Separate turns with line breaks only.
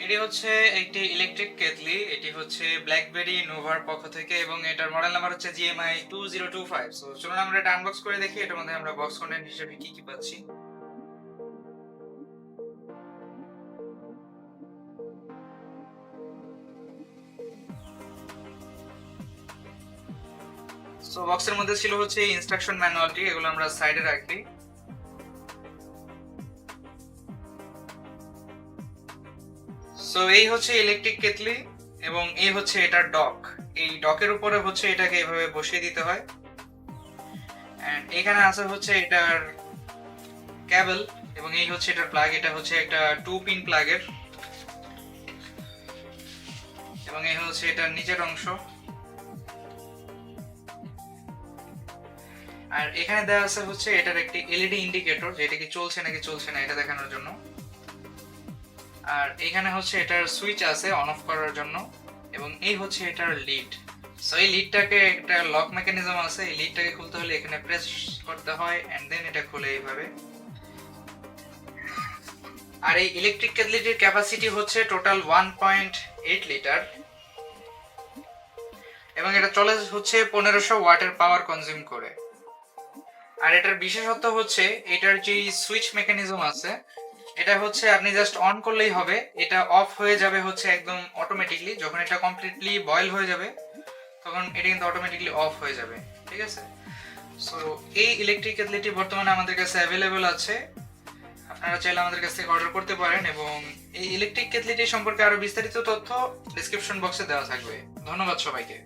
এটি হচ্ছে একটি ইলেকট্রিক কেটলি। এটি হচ্ছে ব্ল্যাকবেরি নোভার পক্ষ থেকে এবং এটার মডেল নাম্বার হচ্ছে GMI 2025। সো চলুন আমরা এটা আনবক্স করে দেখি এটার মধ্যে আমরা বক্স কন্টেন্ট হিসেবে কি কি পাচ্ছি। সো বক্সের মধ্যে ছিল হচ্ছে ইনস্ট্রাকশন ম্যানুয়ালটি, এগুলো আমরা সাইডে রাখি। সো এই হচ্ছে ইলেকট্রিক কেটলি এবং এই হচ্ছে এটার ডক। এই ডকের উপরে হচ্ছে এটাকে এভাবে বসিয়ে দিতে হয়। এন্ড এখানে আছে হচ্ছে এটার কেবল এবং এই হচ্ছে এটার প্লাগ। এটা হচ্ছে একটা 2 পিন প্লাগের এবং এই হচ্ছে এটার নিচের অংশ। আর এখানে দেওয়া আছে হচ্ছে এটার একটি এলইডি ইন্ডিকেটর, যেটা কি চলছে নাকি চলছে না এটা দেখানোর জন্য। আর এখানে হচ্ছে এটার সুইচ আছে অন অফ করার জন্য এবং এই হচ্ছে এটার লিড। সো এই লিডটাকে একটা লক মেকানিজম আছে, এই লিডটাকে খুলতে হলে এখানে প্রেস করতে হয় এন্ড দেন এটা খুলে এইভাবে। আর এই ইলেকট্রিক কেটলিটির ক্যাপাসিটি হচ্ছে টোটাল 1.8 লিটার এবং এটা চলে হচ্ছে 1500 ওয়াটের পাওয়ার কনজিউম করে। আর এটার বিশেষত্ব হচ্ছে এটার যে সুইচ মেকানিজম আছে, এটা হচ্ছে আপনি জাস্ট অন করলেই হবে, এটা অফ হয়ে যাবে হচ্ছে একদম অটোমেটিকলি। যখন এটা কমপ্লিটলি বয়েল হয়ে যাবে তখন এটা কিন্তু অটোমেটিকলি অফ হয়ে যাবে, ঠিক আছে। সো এই ইলেকট্রিক কেটলিটি বর্তমানে আমাদের কাছে অ্যাভেলেবল আছে, আপনারা চাইলে আমাদের কাছ থেকে অর্ডার করতে পারেন এবং এই ইলেকট্রিক কেটলিটি সম্পর্কে আরো বিস্তারিত তথ্য ডেসক্রিপশন বক্সে দেওয়া থাকবে। ধন্যবাদ সবাইকে।